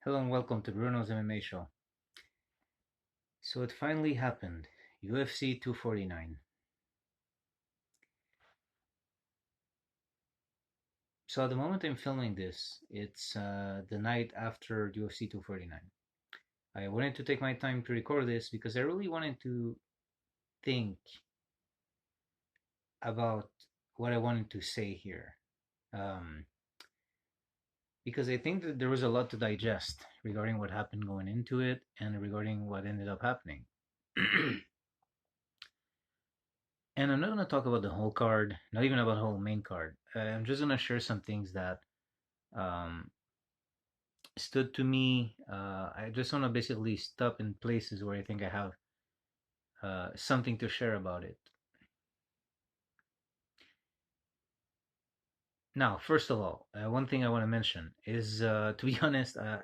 Hello and welcome to Bruno's MMA show. So it finally happened. UFC 249. So at the moment I'm filming this, it's the night after UFC 249. I wanted to take my time to record this because I really wanted to think about what I wanted to say here. Um, because I think that there was a lot to digest regarding what happened going into it and regarding what ended up happening. And I'm not going to talk about the whole card, not even about the whole main card. I'm just going to share some things that um, stood to me. I just want to basically stop in places where I think I have something to share about it. Now, first of all, one thing I want to mention is, to be honest, I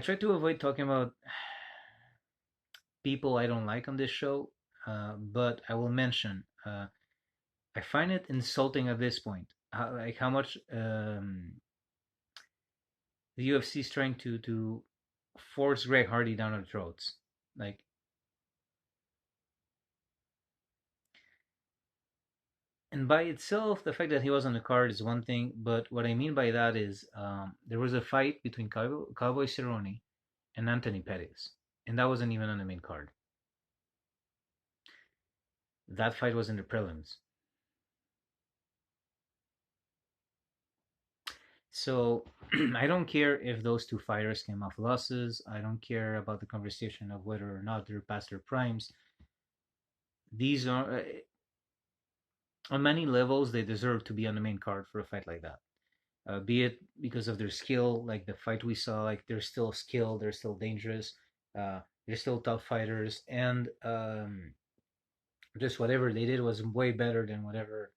try to avoid talking about people I don't like on this show, but I will mention. I find it insulting at this point, like how much the UFC is trying to force Greg Hardy down our throats. Like, and by itself, the fact that he was on the card is one thing, but what I mean by that is there was a fight between Cowboy Cerrone and Anthony Pettis, and that wasn't even on the main card. That fight was in the prelims. So I don't care if those two fighters came off losses. I don't care about the conversation of whether or not they're past their primes. These are, on many levels, they deserve to be on the main card for a fight like that. Be it because of their skill, like the fight we saw, like they're still skilled, they're still dangerous, they're still tough fighters, and just whatever they did was way better than whatever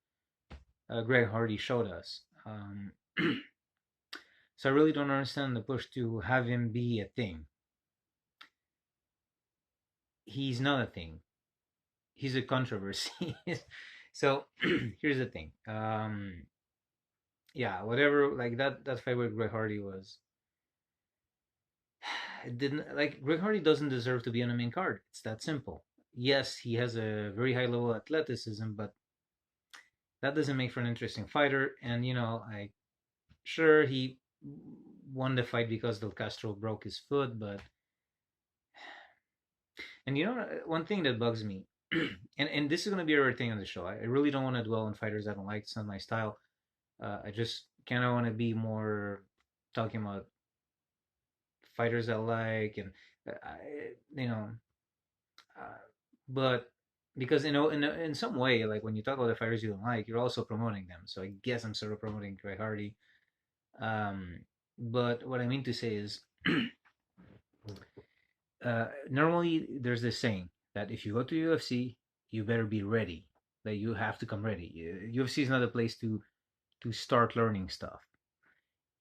Greg Hardy showed us. So I really don't understand the push to have him be a thing. He's not a thing. He's a controversy. So here's the thing. Yeah, whatever. Like that fight with Greg Hardy was didn't like Greg Hardy doesn't deserve to be on the main card. It's that simple. Yes, he has a very high level of athleticism, but that doesn't make for an interesting fighter. And I sure he won the fight because Del Castro broke his foot, but and one thing that bugs me, and this is gonna be a rare thing on the show. I really don't want to dwell on fighters I don't like. It's not my style. I just kind of want to be more talking about fighters I like, and I, you know, uh, but because in some way, like when you talk about the fighters you don't like, you're also promoting them. So I guess I'm sort of promoting Greg Hardy. Um, but what I mean to say is, normally there's this saying that if you go to UFC, you better be ready. That you have to come ready. UFC is not a place to start learning stuff,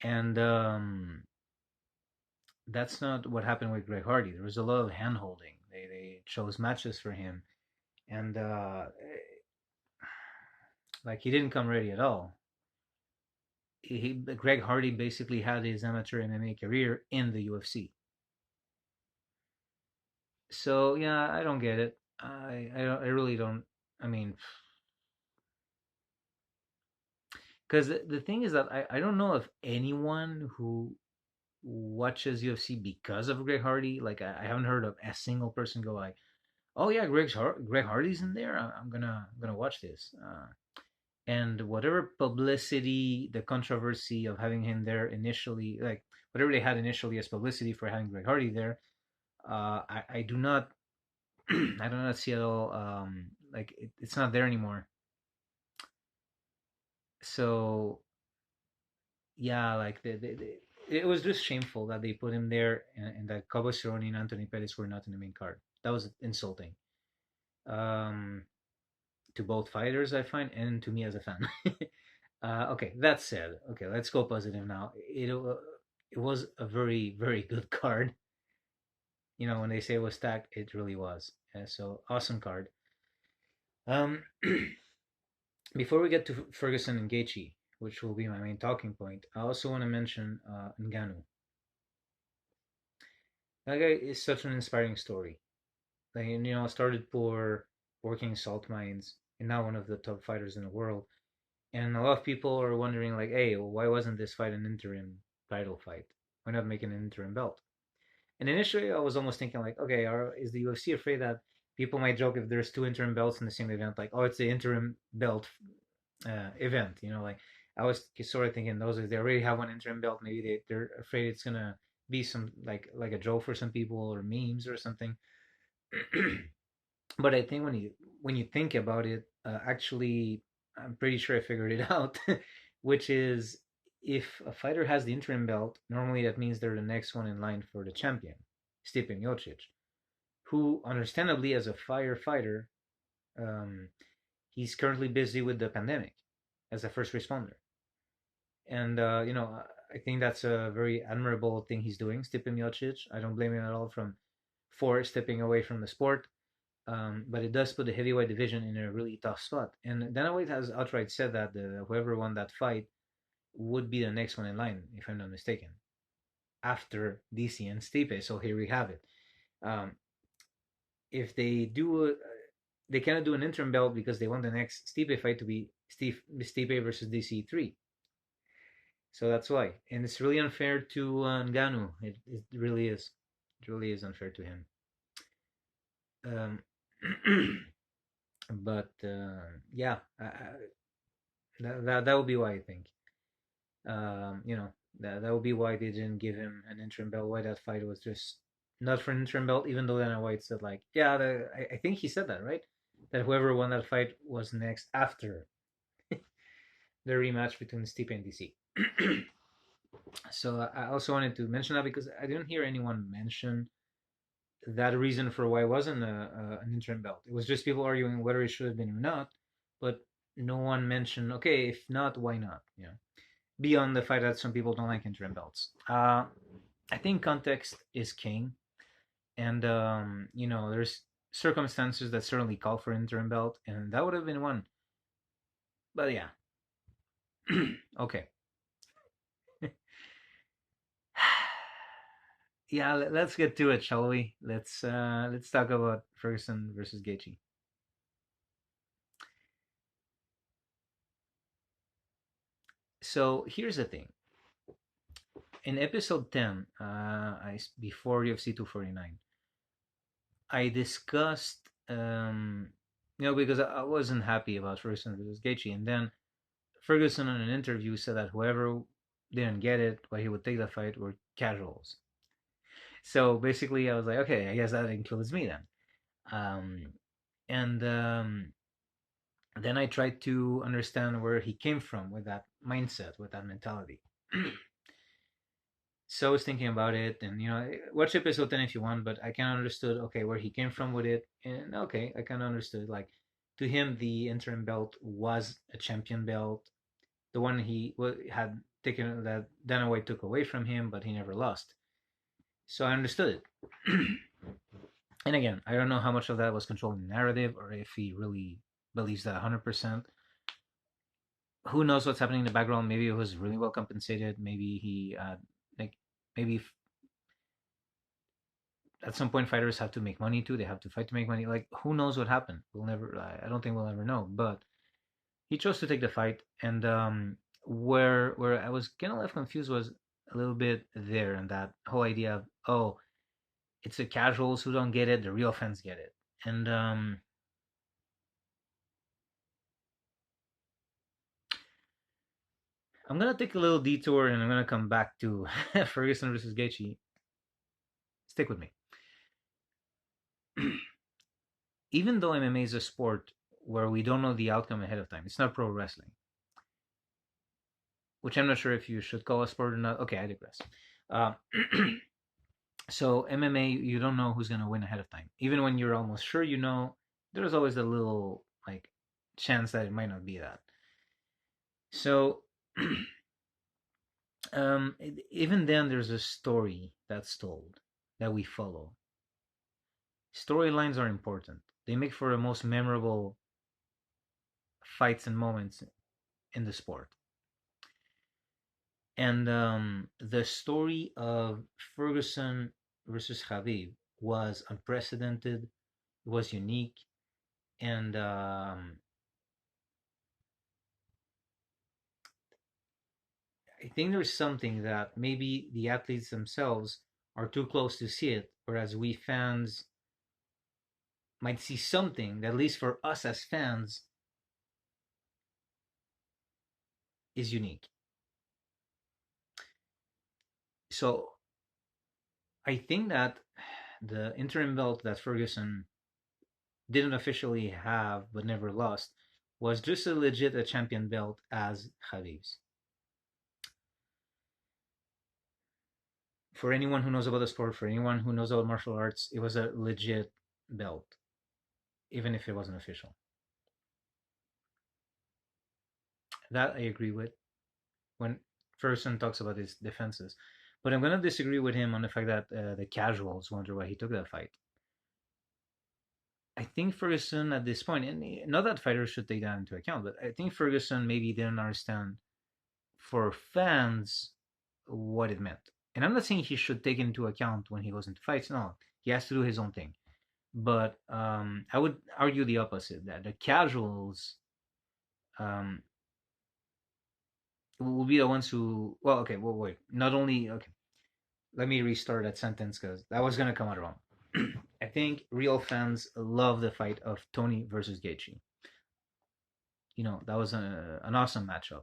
and that's not what happened with Greg Hardy. There was a lot of hand holding. They chose matches for him, and like he didn't come ready at all. Greg Hardy basically had his amateur MMA career in the UFC. So yeah, I don't get it. I really don't. I mean, because the thing is that I don't know if anyone who watches UFC because of Greg Hardy, like I haven't heard of a single person go like, oh yeah, Greg Hardy's in there. I'm gonna watch this. And whatever publicity, the controversy of having him there initially, like whatever they had initially as publicity for having Greg Hardy there, I do not I do not see at all. Like it's not there anymore. So yeah, like it was just shameful that they put him there, and that Cabo Cerrone and Anthony Pettis were not in the main card. That was insulting. Um, to both fighters, I find, and to me as a fan. Okay, that said, okay, let's go positive now. It was a very very good card. When they say it was stacked, it really was. So awesome card. Um, before we get to Ferguson and Gaethje, which will be my main talking point, I also want to mention Ngannou. That guy is such an inspiring story. Like, started poor, working salt mines, and now one of the top fighters in the world. And a lot of people are wondering, like, hey, well, why wasn't this fight an interim title fight? Why not make an interim belt? And initially, I was almost thinking, like, okay, is the UFC afraid that people might joke if there's two interim belts in the same event, like, oh, it's the interim belt event, like I was sort of thinking those they already have one interim belt, maybe they're afraid it's gonna be some like a joke for some people or memes or something. But I think when you think about it, actually, I'm pretty sure I figured it out, which is if a fighter has the interim belt, normally that means they're the next one in line for the champion, Stipe Miocic, who, understandably, as a firefighter, um, he's currently busy with the pandemic as a first responder, and I think that's a very admirable thing he's doing, Stipe Miocic. I don't blame him at all for stepping away from the sport. But it does put the heavyweight division in a really tough spot. And Dana White has outright said that whoever won that fight would be the next one in line, if I'm not mistaken, after DC and Stipe. So here we have it. Um, if they do, they cannot do an interim belt because they want the next Stipe fight to be Stipe versus DC 3. So that's why, and it's really unfair to Ngannou. It really is. It really is unfair to him. Um, but yeah, that would be why I think. That would be why they didn't give him an interim belt. Why that fight was just not for an interim belt, even though Dana White said, like, yeah, I think he said that, right? That whoever won that fight was next after the rematch between Stipe and DC. So I also wanted to mention that because I didn't hear anyone mention that reason for why it wasn't an interim belt. It was just people arguing whether it should have been or not, but no one mentioned, okay, if not, why not? Beyond the fact that some people don't like interim belts. I think context is king, and there's circumstances that certainly call for interim belt, and that would have been one. But yeah, okay, yeah. Let's get to it, shall we? Let's talk about Ferguson versus Gaethje. So here's the thing. In episode 10, before UFC 249, I discussed, because I wasn't happy about Ferguson versus Gaethje, and then Ferguson in an interview said that whoever didn't get it, why he would take the fight, were casuals. So basically, I was like, okay, I guess that includes me then. Um, and then I tried to understand where he came from with that mindset, with that mentality. So I was thinking about it, and watch episode 10 if you want. But I kind of understood, okay, where he came from with it, and okay, I kind of understood. Like, to him, the interim belt was a champion belt, the one he had taken, that Dana White took away from him, but he never lost. So I understood it. And again, I don't know how much of that was controlling the narrative, or if he really believes that 100%. Who knows what's happening in the background? Maybe it was really well compensated. Maybe he like maybe at some point fighters have to make money too. They have to fight to make money. Like, who knows what happened? We'll never. I don't think we'll ever know. But he chose to take the fight, and where I was kind of left confused was a little bit there, and that whole idea of, oh, it's the casuals who don't get it, the real fans get it. And I'm gonna take a little detour, and I'm gonna come back to Ferguson versus Gaethje. Stick with me. Even though MMA is a sport where we don't know the outcome ahead of time, it's not pro wrestling, which I'm not sure if you should call a sport or not. Okay, I digress. Uh, so MMA, you don't know who's gonna win ahead of time. Even when you're almost sure you know, there's always a little like chance that it might not be that. So even then, there's a story that's told that we follow. Storylines are important. They make for the most memorable fights and moments in the sport. And the story of Ferguson versus Khabib was unprecedented. It was unique, and I think there's something that maybe the athletes themselves are too close to see it, whereas we fans might see something that, at least for us as fans, is unique. So I think that the interim belt that Ferguson didn't officially have but never lost was just as legit a champion belt as Khabib's. For anyone who knows about the sport, for anyone who knows about martial arts, it was a legit belt, even if it wasn't official. That I agree with when Ferguson talks about his defenses. But I'm going to disagree with him on the fact that the casuals wonder why he took that fight. I think Ferguson at this point, and not that fighters should take that into account, but I think Ferguson maybe didn't understand for fans what it meant. And I'm not saying he should take it into account when he goes into fights. No, he has to do his own thing. But I would argue the opposite, that the casuals um, will be the ones who. Well, okay, well, wait. Not only okay. Let me restart that sentence because that was gonna come out wrong. I think real fans love the fight of Tony versus Gaethje. That was an awesome matchup.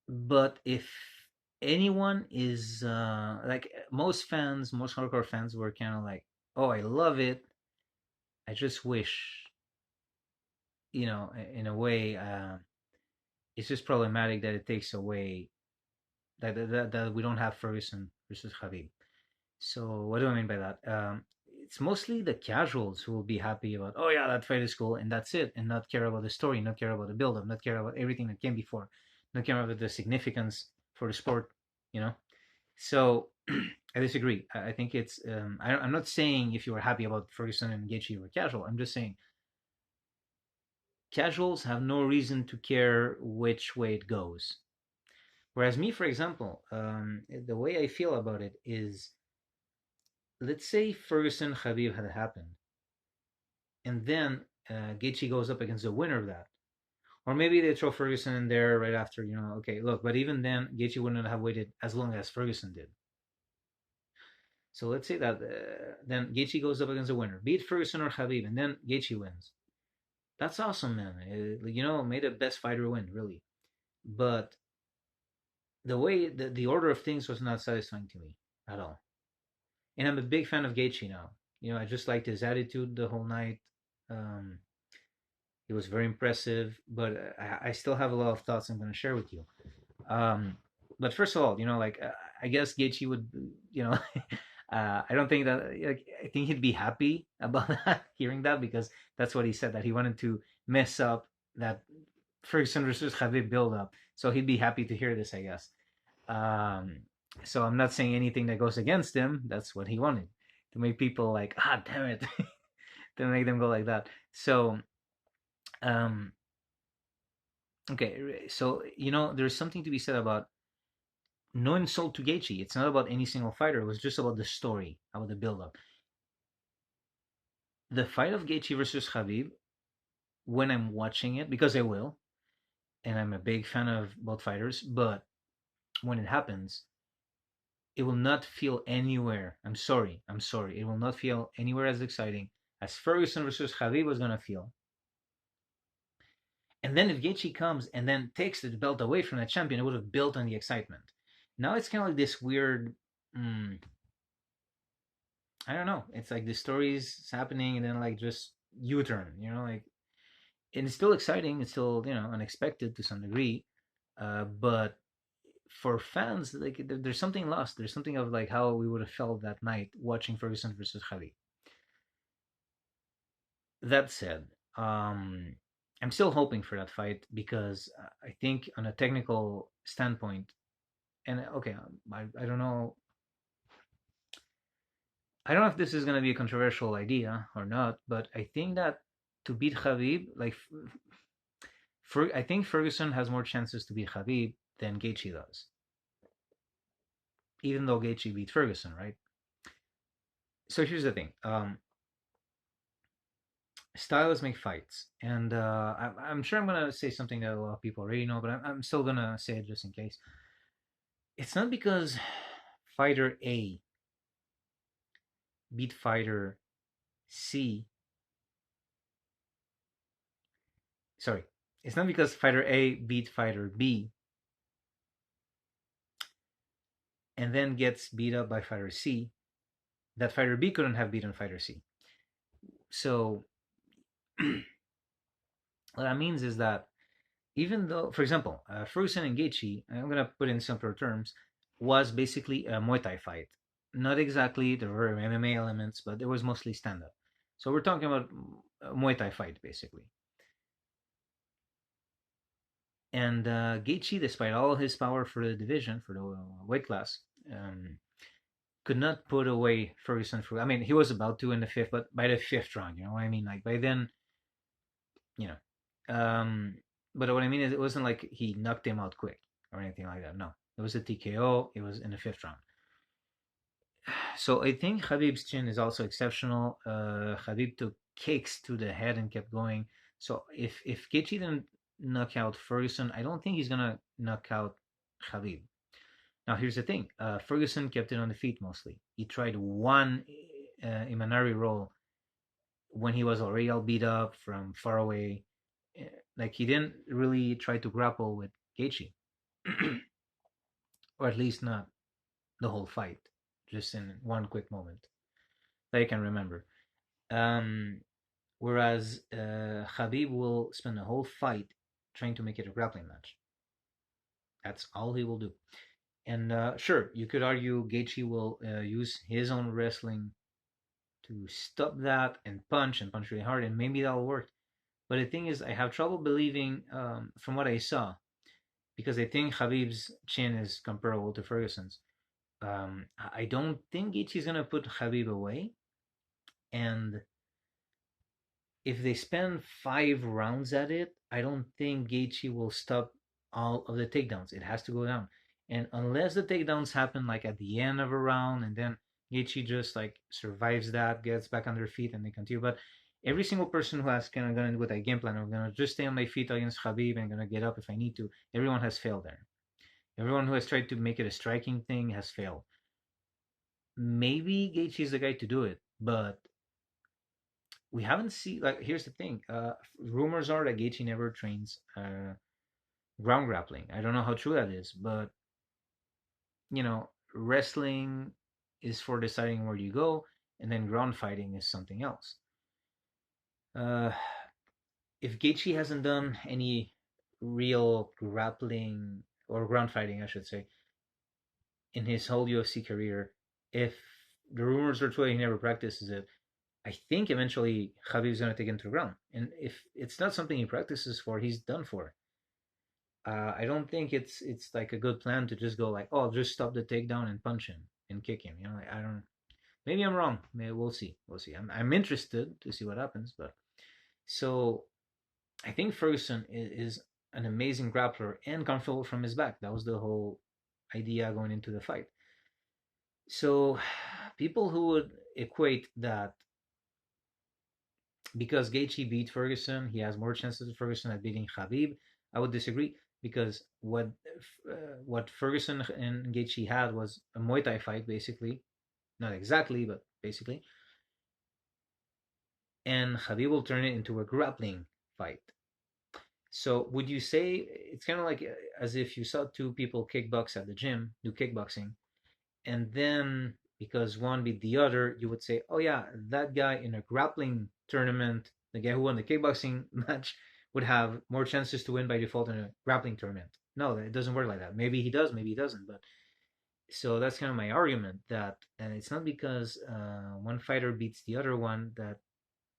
But if anyone is like most fans, most hardcore fans were kind of like, "Oh, I love it. I just wish, in a way, it's just problematic that it takes away that we don't have Ferguson versus Khabib." So what do I mean by that? It's mostly the casuals who will be happy about, oh yeah, that fight is cool, and that's it, and not care about the story, not care about the build-up, not care about everything that came before, not care about the significance for the sport, you know. So I disagree. I think it's. I'm not saying if you were happy about Ferguson and Gaethje you were casual. I'm just saying casuals have no reason to care which way it goes. Whereas me, for example, the way I feel about it is, let's say Ferguson Khabib had happened, and then Gaethje goes up against the winner of that, or maybe they throw Ferguson in there right after. Okay, look, but even then, Gaethje wouldn't have waited as long as Ferguson did. So let's say that then Gaethje goes up against the winner, be it Ferguson or Khabib, and then Gaethje wins. That's awesome, man. May the best fighter win, really. But the way the order of things was not satisfying to me at all. And I'm a big fan of Gaethje now. I just liked his attitude the whole night. Um, He was very impressive, but I still have a lot of thoughts I'm going to share with you. Um, but first of all, I guess Gaethje would, you know, I don't think that I think he'd be happy about that, hearing that, because that's what he said, that he wanted to mess up that Ferguson versus Khabib build up. So he'd be happy to hear this, I guess. Um, so I'm not saying anything that goes against him. That's what he wanted, to make people like, damn it, to make them go like that. So um, okay, so there's something to be said about no insult to Gaethje. It's not about any single fighter. It was just about the story, about the build-up. The fight of Gaethje versus Khabib, when I'm watching it, because I will, and I'm a big fan of both fighters, but when it happens, it will not feel anywhere. I'm sorry. It will not feel anywhere as exciting as Ferguson versus Khabib was gonna feel. And then if Gaethje comes and then takes the belt away from that champion, it would have built on the excitement. Now it's kind of like this weird. Mm, I don't know. It's like the story's happening and then like just U-turn. And it's still exciting. It's still unexpected to some degree. But for fans, like there's something lost. There's something of like how we would have felt that night watching Ferguson versus Khabib. That said, I'm still hoping for that fight because I think on a technical standpoint, and okay, I don't know. I don't know if this is going to be a controversial idea or not, but I think that to beat Khabib, like, I think Ferguson has more chances to beat Khabib than Gaethje does. even though Gaethje beat Ferguson, right? So here's the thing: styles make fights, and I'm sure I'm gonna say something that a lot of people already know, but I'm still gonna say it just in case. It's not because fighter A beat fighter C. Sorry, it's not because fighter A beat fighter B and then gets beat up by fighter C that fighter B couldn't have beaten fighter C. So what that means is that even though, for example, Ferguson and Gaethje, I'm gonna put in simpler terms, was basically a Muay Thai fight. Not exactly, there were MMA elements, but it was mostly stand up. So we're talking about a Muay Thai fight basically. And Gaethje, despite all his power for the division, for the weight class, um, could not put away Ferguson. I mean, he was about to in the fifth, but by the fifth round, you know what I mean? Like by then, you know. But what I mean is, it wasn't like he knocked him out quick or anything like that. No, it was a TKO. It was in the fifth round. So I think Khabib's chin is also exceptional. Khabib took kicks to the head and kept going. So if Gaethje didn't knock out Ferguson, I don't think he's gonna knock out Khabib. Now here's the thing: Ferguson kept it on the feet mostly. He tried one Imanari roll when he was already all beat up from far away. Like he didn't really try to grapple with Gaethje, or at least not the whole fight, just in one quick moment that I can remember. Um, Whereas Khabib will spend the whole fight trying to make it a grappling match. That's all he will do. And sure, you could argue Gaethje will use his own wrestling to stop that and punch really hard, and maybe that'll work. But the thing is, I have trouble believing from what I saw, because I think Khabib's chin is comparable to Ferguson's. I don't think Gaethje's gonna put Khabib away, and if they spend 5 rounds at it, I don't think Gaethje will stop all of the takedowns. It has to go down, and unless the takedowns happen like at the end of a round, and then Gaethje just like survives that, gets back on their feet, and they continue. But every single person who has kind of gone in with a game plan, I'm gonna just stay on my feet against Khabib and gonna get up if I need to. Everyone has failed there. Everyone who has tried to make it a striking thing has failed. Maybe Gaethje is the guy to do it, but we haven't seen. Like, here's the thing: rumors are that Gaethje never trains ground grappling. I don't know how true that is, but wrestling is for deciding where you go, and then ground fighting is something else. Uh, if Gaethje hasn't done any real grappling or ground fighting, I should say, in his whole UFC career, if the rumors are true he never practices it, I think eventually Khabib's gonna take him to the ground. And if it's not something he practices for, he's done for. I don't think it's like a good plan to just go like, oh, just stop the takedown and punch him and kick him. Like, I don't. Maybe I'm wrong. Maybe we'll see. We'll see. I'm interested to see what happens. But so I think Ferguson is an amazing grappler and comfortable from his back. That was the whole idea going into the fight. So people who would equate that because Gaethje beat Ferguson, he has more chances of Ferguson at beating Khabib. I would disagree, because what Ferguson and Gaethje had was a Muay Thai fight, basically, not exactly, but basically, and Khabib will turn it into a grappling fight. So would you say it's kind of like as if you saw two people kickbox at the gym, do kickboxing, and then because one beat the other, you would say, oh yeah, that guy in a grappling tournament, the guy who won the kickboxing match, would have more chances to win by default in a grappling tournament. No, it doesn't work like that. Maybe he does, maybe he doesn't. But so that's kind of my argument, that it's not because one fighter beats the other one that,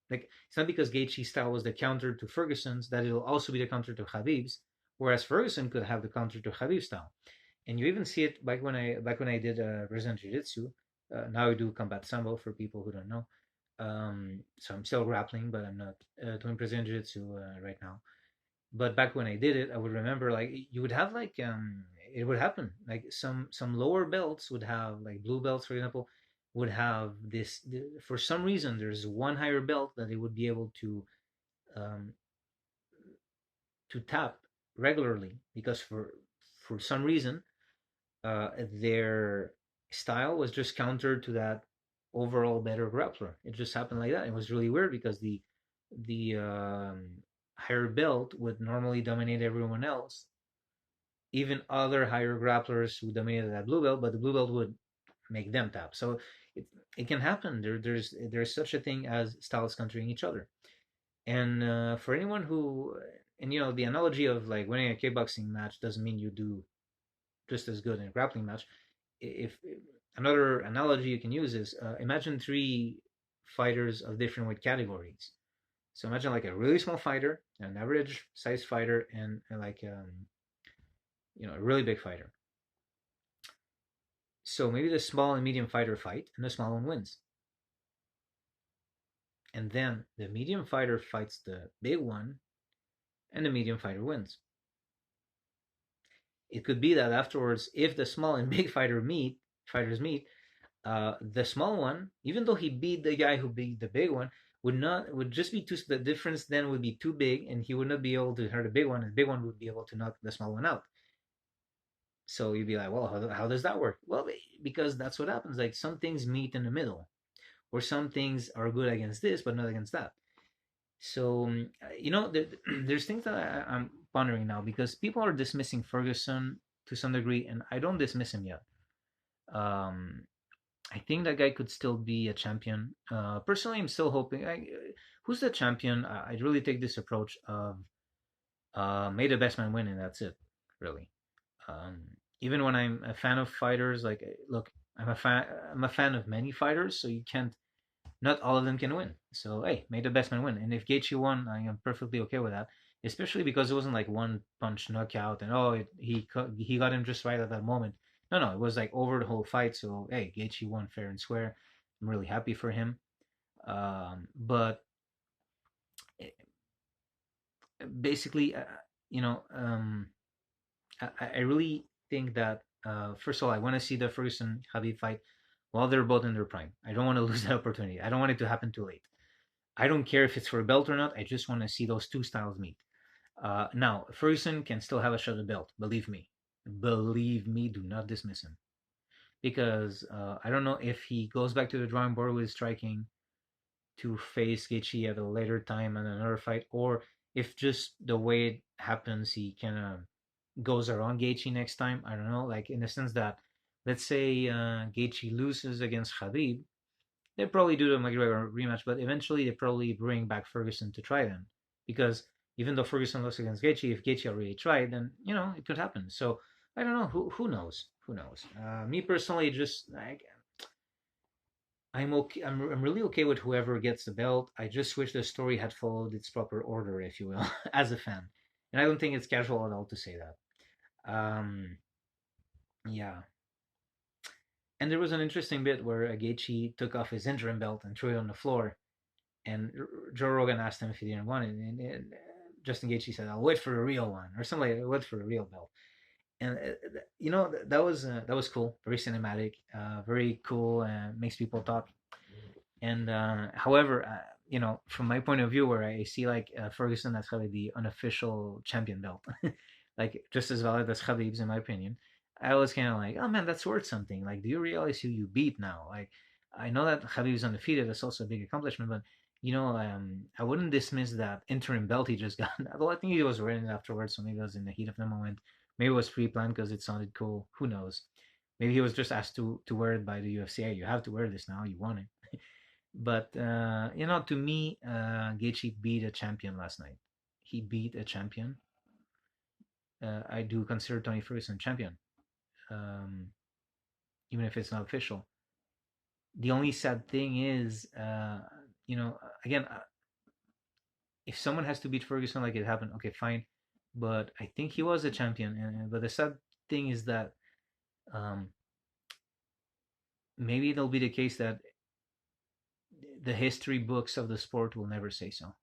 like, it's not because Gaethje's style was the counter to Ferguson's that it'll also be the counter to Khabib's, whereas Ferguson could have the counter to Khabib's style. And you even see it back when I did Brazilian Jiu Jitsu. Now I do combat sambo for people who don't know. So I'm still grappling, but I'm not doing Brazilian Jiu Jitsu right now. But back when I did it, I would remember like you would have like it would happen. Like some lower belts would have, like blue belts, for example, would have this. For some reason, there's one higher belt that they would be able um, to tap regularly because for some reason their style was just counter to that overall better grappler. It just happened like that. It was really weird because the higher belt would normally dominate everyone else, even other higher grapplers who dominated that blue belt, but the blue belt would make them tap. So it it can happen. There's such a thing as styles countering each other. And for anyone who, and the analogy of like winning a kickboxing match doesn't mean you do just as good in a grappling match. If another analogy you can use is imagine three fighters of different weight categories. So imagine like a really small fighter, an average size fighter, and like a really big fighter. So maybe the small and medium fighter fight, and the small one wins. And then the medium fighter fights the big one, and the medium fighter wins. It could be that afterwards, if the small and big fighters meet, the small one, even though he beat the guy who beat the big one, would just be too. The difference then would be too big, and he would not be able to hurt the big one, and the big one would be able to knock the small one out. So you'd be like, well, how does that work? Well, because that's what happens. Like some things meet in the middle, or some things are good against this, but not against that. So there's things that I'm pondering now because people are dismissing Ferguson to some degree, and I don't dismiss him yet. Um, I think that guy could still be a champion. Personally, I'm still hoping. Who's the champion? I'd really take this approach of may the best man win, and that's it, really. Um, Even when I'm a fan of fighters, like look, I'm a fan. I'm a fan of many fighters, so you can't. Not all of them can win. So hey, may the best man win. And if Gaethje won, I am perfectly okay with that. Especially because it wasn't like one punch knockout and he got him just right at that moment. No, no, it was like over the whole fight. So hey, Gaethje won fair and square. I'm really happy for him. But basically, you know, um, I really think that first of all, I want to see the Ferguson Khabib fight while they're both in their prime. I don't want to lose that opportunity. I don't want it to happen too late. I don't care if it's for a belt or not. I just want to see those two styles meet. Now, Ferguson can still have a shot at belt. Believe me. Believe me. Do not dismiss him. Because I don't know if he goes back to the drawing board with striking to face Gaethje at a later time in another fight, or if just the way it happens, he kind of goes around Gaethje next time. I don't know. Like in the sense that, let's say Gaethje loses against Khabib, they probably do the McGregor rematch, but eventually they probably bring back Ferguson to try them because even though Ferguson lost against Gaethje, if Gaethje already tried, then it could happen. So I don't know. Who knows? Who knows? Me personally, just like I'm okay. I'm really okay with whoever gets the belt. I just wish the story had followed its proper order, if you will, as a fan. And I don't think it's casual at all to say that. Yeah. And there was an interesting bit where Gaethje took off his interim belt and threw it on the floor, and Joe Rogan asked him if he didn't want it, and Justin Gaethje said, "I'll wait for a real one," or something like that. Wait for a real belt. And that was cool, very cinematic, very cool, and makes people talk. And however, from my point of view, where I see like Ferguson as probably the unofficial champion belt, like just as valid as Khabib's in my opinion. I was kind of like, oh man, that's worth something. Like, do you realize who you beat now? Like, I know that Khabib's undefeated. That's also a big accomplishment, but I wouldn't dismiss that interim belt he just got. Although I think he was wearing it afterwards, so maybe it was in the heat of the moment. Maybe it was pre-planned because it sounded cool. Who knows? Maybe he was just asked to wear it by the UFC. Hey, you have to wear this now. You want it. But to me, Gaethje beat a champion last night. He beat a champion. I do consider Tony Ferguson champion, um, even if it's not official. The only sad thing is, again, if someone has to beat Ferguson like it happened, okay, fine. But I think he was a champion. But the sad thing is that um, maybe it'll be the case that the history books of the sport will never say so.